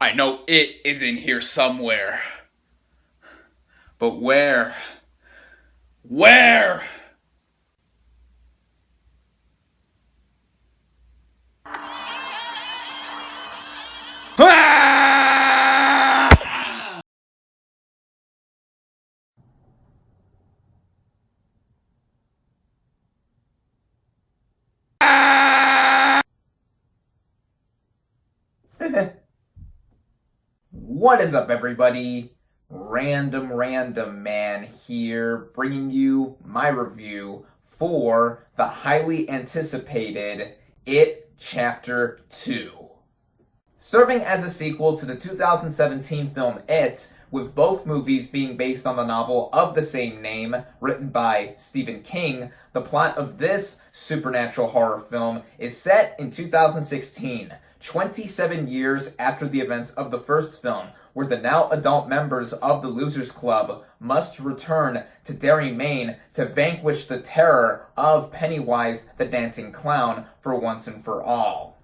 I know it is in here somewhere. But where? Where? Ah! What is up, everybody? Random Man here, bringing you my review for the highly anticipated It Chapter 2. Serving as a sequel to the 2017 film It, with both movies being based on the novel of the same name, written by Stephen King, the plot of this supernatural horror film is set in 2016, 27 years after the events of the first film, where the now adult members of the Losers Club must return to Derry, Maine to vanquish the terror of Pennywise the Dancing Clown for once and for all.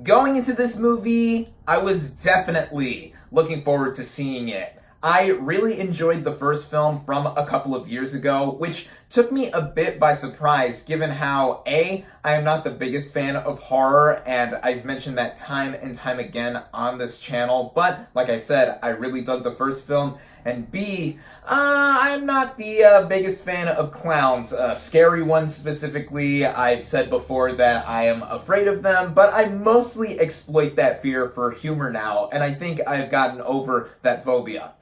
Going into this movie, I was definitely looking forward to seeing it. I really enjoyed the first film from a couple of years ago, which took me a bit by surprise given how, A, I am not the biggest fan of horror, and I've mentioned that time and time again on this channel, but like I said, I really dug the first film, and B, I'm not the biggest fan of clowns, scary ones specifically. I've said before that I am afraid of them, but I mostly exploit that fear for humor now, and I think I've gotten over that phobia.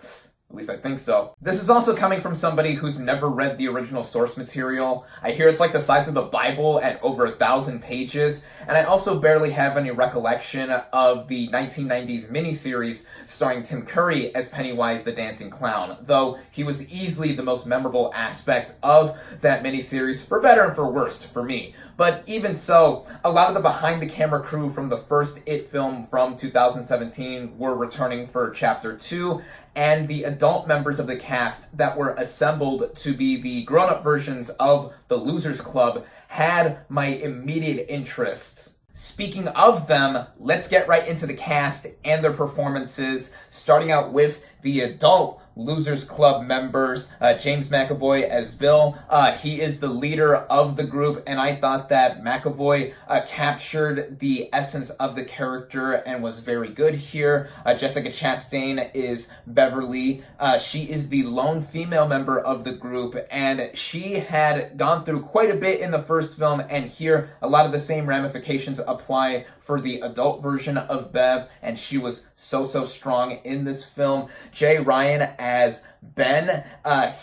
At least I think so. This is also coming from somebody who's never read the original source material. I hear it's like the size of the Bible at over 1,000 pages, and I also barely have any recollection of the 1990s miniseries starring Tim Curry as Pennywise the Dancing Clown, though he was easily the most memorable aspect of that miniseries, for better and for worse for me. But even so, a lot of the behind-the-camera crew from the first It film from 2017 were returning for Chapter 2, and the adult members of the cast that were assembled to be the grown-up versions of the Losers Club had my immediate interest. Speaking of them, let's get right into the cast and their performances, starting out with the adult Losers Club members. James McAvoy as Bill. He is the leader of the group, and I thought that McAvoy captured the essence of the character and was very good here. Jessica Chastain is Beverly. She is the lone female member of the group, and she had gone through quite a bit in the first film, and here a lot of the same ramifications apply for the adult version of Bev, and she was so strong in this film. Jay Ryan as Ben.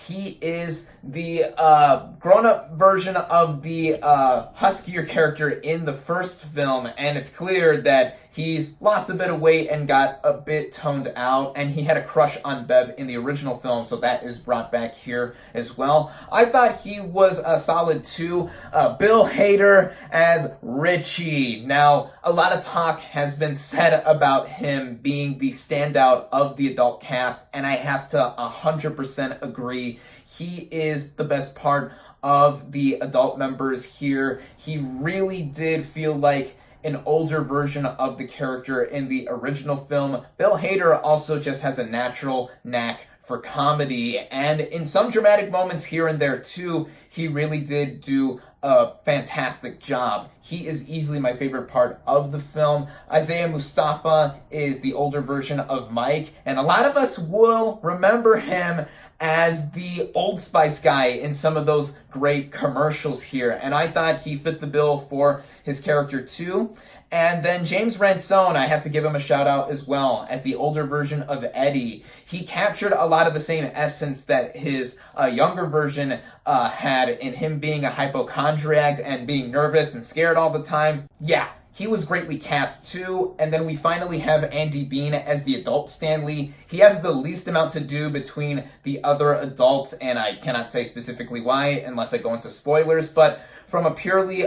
He is the grown-up version of the huskier character in the first film, and it's clear that he's lost a bit of weight and got a bit toned out, and he had a crush on Bev in the original film, so that is brought back here as well. I thought he was solid too. Bill Hader as Richie. Now, a lot of talk has been said about him being the standout of the adult cast, and I have to 100% agree. He is the best part of the adult members here. He really did feel like an older version of the character in the original film. Bill Hader also just has a natural knack for comedy, and in some dramatic moments here and there too, he really did do a fantastic job. He is easily my favorite part of the film. Isaiah Mustafa is the older version of Mike, and a lot of us will remember him as the Old Spice guy in some of those great commercials here, and I thought he fit the bill for his character too. And then James Ransone, I have to give him a shout out as well, as the older version of Eddie. He captured a lot of the same essence that his younger version had, in him being a hypochondriac and being nervous and scared all the time. Yeah, he was greatly cast too. And then we finally have Andy Bean as the adult Stanley. He has the least amount to do between the other adults, and I cannot say specifically why unless I go into spoilers, but from a purely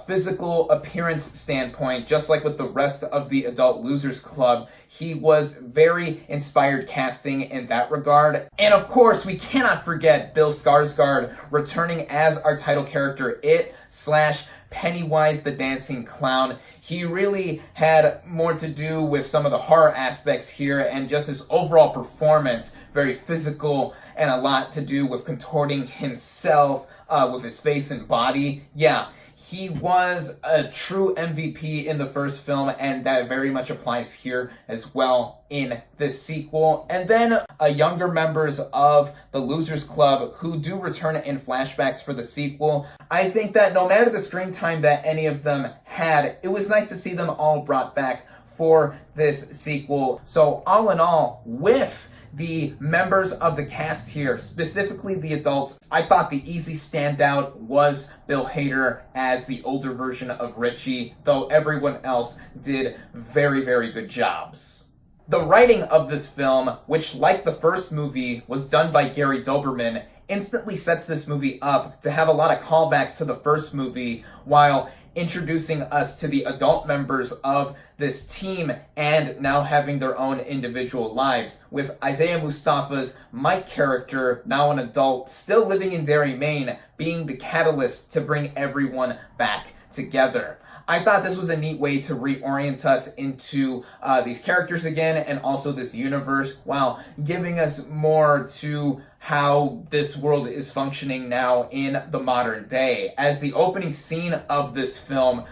physical appearance standpoint, just like with the rest of the adult Losers Club, he was very inspired casting in that regard. And of course, we cannot forget Bill Skarsgård returning as our title character, It/Pennywise Pennywise the Dancing Clown. He really had more to do with some of the horror aspects here, and just his overall performance, very physical, and a lot to do with contorting himself with his face and body. Yeah, he was a true MVP in the first film, and that very much applies here as well in this sequel. And then younger members of the Losers Club who do return in flashbacks for the sequel. I think that no matter the screen time that any of them had, it was nice to see them all brought back for this sequel. So all in all, with the members of the cast here, specifically the adults, I thought the easy standout was Bill Hader as the older version of Richie, though everyone else did very, very good jobs. The writing of this film, which like the first movie was done by Gary Doberman, instantly sets this movie up to have a lot of callbacks to the first movie while introducing us to the adult members of this team and now having their own individual lives, with Isaiah Mustafa's Mike character, now an adult, still living in Derry, Maine, being the catalyst to bring everyone back together. I thought this was a neat way to reorient us into these characters again, and also this universe, while giving us more to how this world is functioning now in the modern day, as the opening scene of this film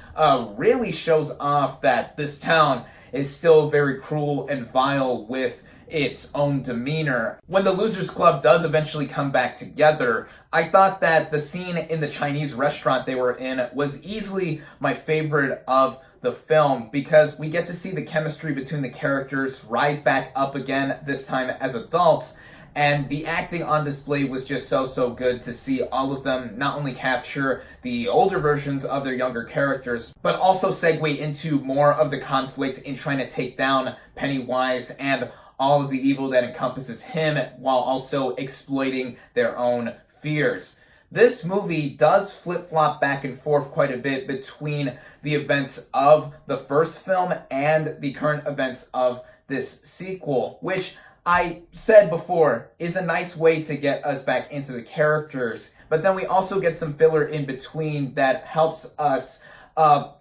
really shows off that this town is still very cruel and vile with its own demeanor. When the Losers Club does eventually come back together, I thought that the scene in the Chinese restaurant they were in was easily my favorite of the film, because we get to see the chemistry between the characters rise back up again, this time as adults. And the acting on display was just so good to see all of them not only capture the older versions of their younger characters, but also segue into more of the conflict in trying to take down Pennywise and all of the evil that encompasses him, while also exploiting their own fears. This movie does flip-flop back and forth quite a bit between the events of the first film and the current events of this sequel, which I said before is a nice way to get us back into the characters. But then we also get some filler in between that helps us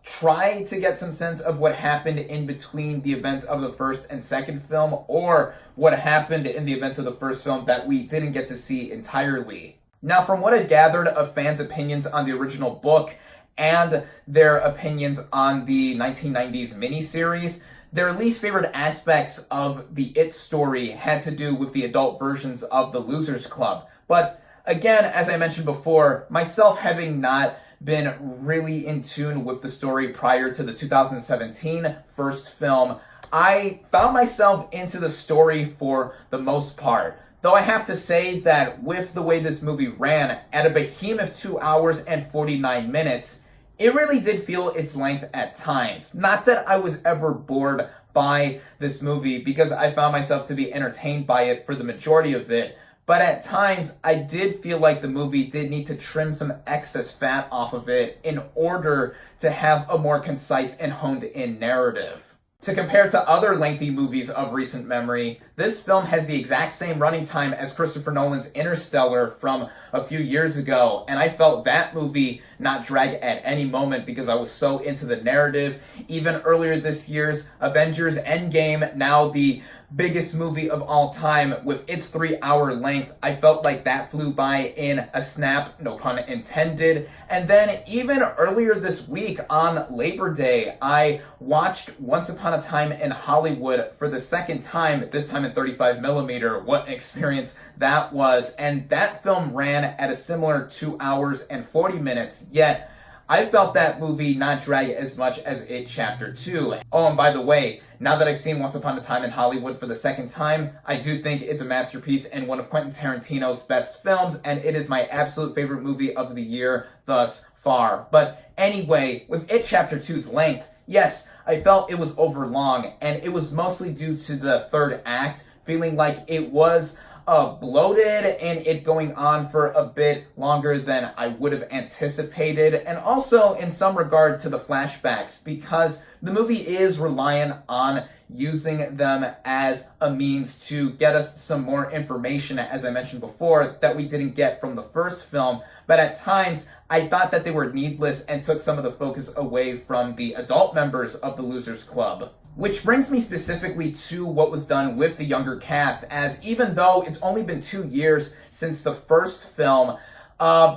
try to get some sense of what happened in between the events of the first and second film, or what happened in the events of the first film that we didn't get to see entirely. Now, from what I've gathered of fans' opinions on the original book and their opinions on the 1990s miniseries, their least favorite aspects of the It story had to do with the adult versions of the Losers Club. But again, as I mentioned before, myself having not been really in tune with the story prior to the 2017 first film, I found myself into the story for the most part. Though I have to say that with the way this movie ran, at a behemoth 2 hours and 49 minutes, it really did feel its length at times. Not that I was ever bored by this movie, because I found myself to be entertained by it for the majority of it, but at times I did feel like the movie did need to trim some excess fat off of it in order to have a more concise and honed in narrative. To compare to other lengthy movies of recent memory, this film has the exact same running time as Christopher Nolan's Interstellar from a few years ago, and I felt that movie not drag at any moment because I was so into the narrative. Even earlier this year's Avengers Endgame, now the biggest movie of all time, with its 3-hour length, I felt like that flew by in a snap, no pun intended. And then even earlier this week on Labor Day, I watched Once Upon a Time in Hollywood for the second time, this time in 35mm. What an experience that was. And that film ran at a similar 2 hours and 40 minutes, yet I felt that movie not drag as much as It Chapter 2. Oh, and by the way, now that I've seen Once Upon a Time in Hollywood for the second time, I do think it's a masterpiece and one of Quentin Tarantino's best films, and it is my absolute favorite movie of the year thus far. But anyway, with It Chapter 2's length, yes, I felt it was overlong, and it was mostly due to the third act, feeling like it was bloated and it going on for a bit longer than I would have anticipated, and also in some regard to the flashbacks, because the movie is reliant on using them as a means to get us some more information, as I mentioned before, that we didn't get from the first film. But at times, I thought that they were needless and took some of the focus away from the adult members of the Losers Club. Which brings me specifically to what was done with the younger cast, as even though it's only been 2 years since the first film,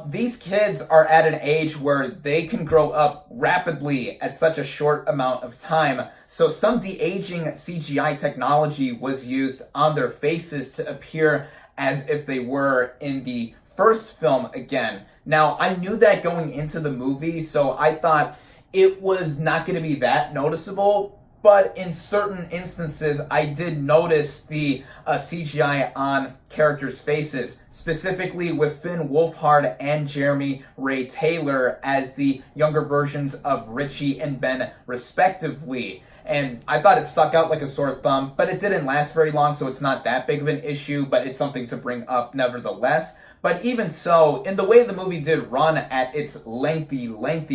these kids are at an age where they can grow up rapidly at such a short amount of time. So some de-aging CGI technology was used on their faces to appear as if they were in the first film again. Now, I knew that going into the movie, so I thought it was not going to be that noticeable. But in certain instances, I did notice the CGI on characters' faces, specifically with Finn Wolfhard and Jeremy Ray Taylor as the younger versions of Richie and Ben, respectively. And I thought it stuck out like a sore thumb, but it didn't last very long, so it's not that big of an issue, but it's something to bring up nevertheless. But even so, in the way the movie did run at its lengthy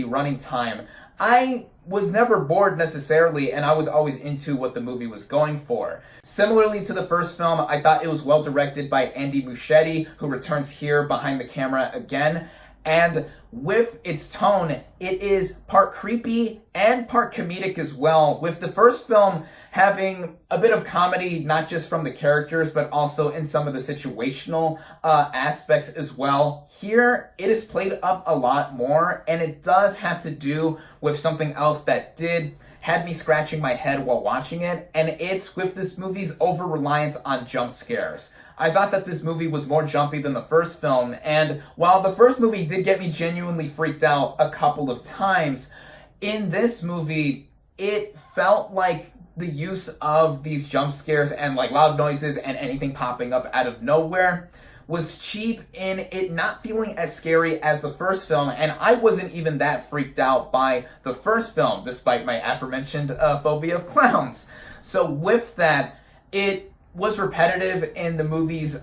running time, I was never bored necessarily, and I was always into what the movie was going for. Similarly to the first film, I thought it was well directed by Andy Muschietti, who returns here behind the camera again. And with its tone, it is part creepy and part comedic as well, with the first film having a bit of comedy, not just from the characters, but also in some of the situational aspects as well. Here, it is played up a lot more, and it does have to do with something else that had me scratching my head while watching it, and it's with this movie's over-reliance on jump scares. I thought that this movie was more jumpy than the first film, and while the first movie did get me genuinely freaked out a couple of times, in this movie, it felt like the use of these jump scares and like loud noises and anything popping up out of nowhere was cheap in it not feeling as scary as the first film, and I wasn't even that freaked out by the first film, despite my aforementioned phobia of clowns. So with that, it was repetitive in the movie's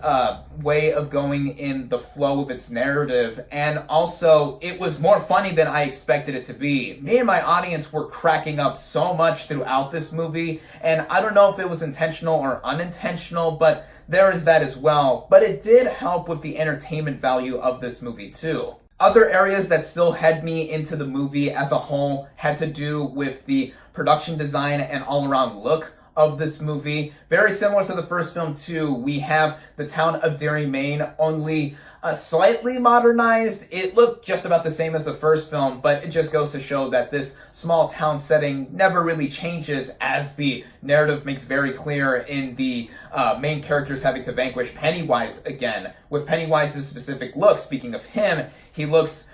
way of going in the flow of its narrative, and also it was more funny than I expected it to be. Me and my audience were cracking up so much throughout this movie, and I don't know if it was intentional or unintentional, but there is that as well. But it did help with the entertainment value of this movie too. Other areas that still had me into the movie as a whole had to do with the production design and all-around look of this movie. Very similar to the first film too, we have the town of Derry, Maine, only slightly modernized. It looked just about the same as the first film, but it just goes to show that this small town setting never really changes, as the narrative makes very clear in the main characters having to vanquish Pennywise again. With Pennywise's specific look, speaking of him, he looks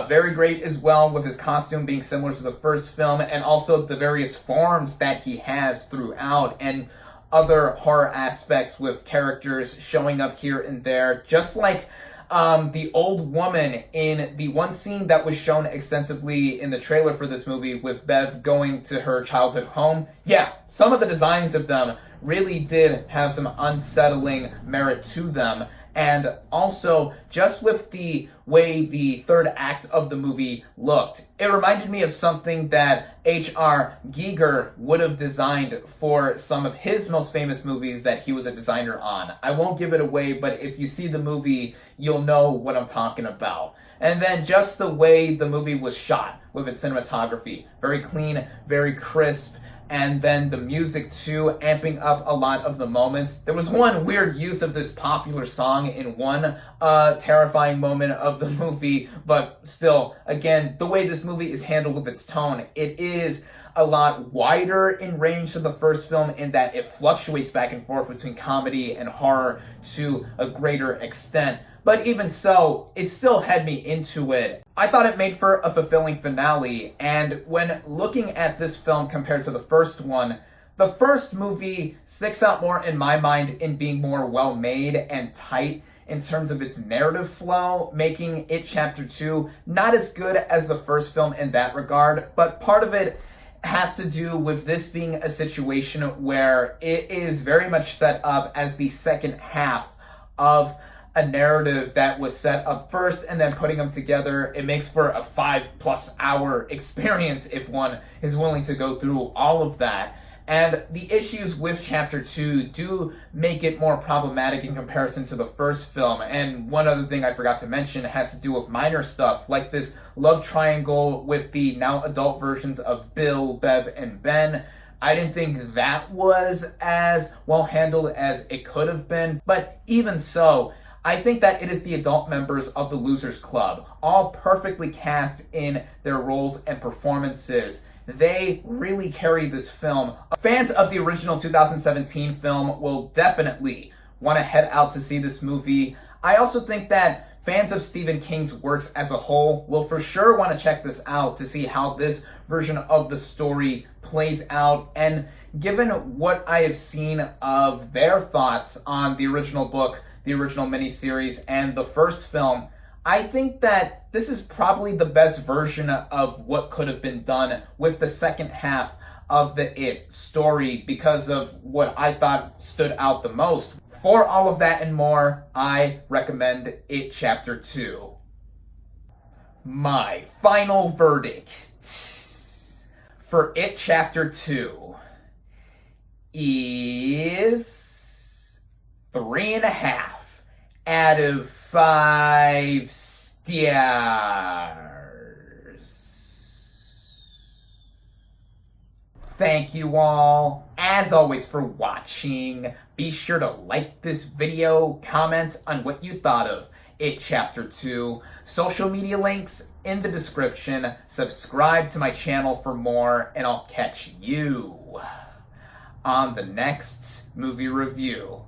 very great as well, with his costume being similar to the first film, and also the various forms that he has throughout, and other horror aspects with characters showing up here and there, just like the old woman in the one scene that was shown extensively in the trailer for this movie with Bev going to her childhood home. Yeah, some of the designs of them really did have some unsettling merit to them. And also, just with the way the third act of the movie looked, it reminded me of something that H.R. Giger would have designed for some of his most famous movies that he was a designer on. I won't give it away, but if you see the movie, you'll know what I'm talking about. And then just the way the movie was shot with its cinematography. Very clean, very crisp. And then the music too, amping up a lot of the moments. There was one weird use of this popular song in one terrifying moment of the movie, but still, again, the way this movie is handled with its tone, it is a lot wider in range to the first film in that it fluctuates back and forth between comedy and horror to a greater extent. But even so, it still had me into it. I thought it made for a fulfilling finale, and when looking at this film compared to the first one, the first movie sticks out more in my mind in being more well-made and tight in terms of its narrative flow, making it Chapter 2 not as good as the first film in that regard, but part of it has to do with this being a situation where it is very much set up as the second half of a narrative that was set up first, and then putting them together, it makes for a 5+ hour experience if one is willing to go through all of that. And the issues with Chapter 2 do make it more problematic in comparison to the first film. And one other thing I forgot to mention has to do with minor stuff, like this love triangle with the now adult versions of Bill, Bev, and Ben. I didn't think that was as well handled as it could have been, but even so, I think that it is the adult members of the Losers Club, all perfectly cast in their roles and performances. They really carry this film. Fans of the original 2017 film will definitely want to head out to see this movie. I also think that fans of Stephen King's works as a whole will for sure want to check this out to see how this version of the story plays out. And given what I have seen of their thoughts on the original book, the original miniseries, and the first film, I think that this is probably the best version of what could have been done with the second half of the It story because of what I thought stood out the most. For all of that and more, I recommend It Chapter 2. My final verdict for It Chapter 2 is 3.5 out of 5 stars. Thank you all, as always, for watching. Be sure to like this video, comment on what you thought of It Chapter 2. Social media links in the description. Subscribe to my channel for more, and I'll catch you on the next movie review.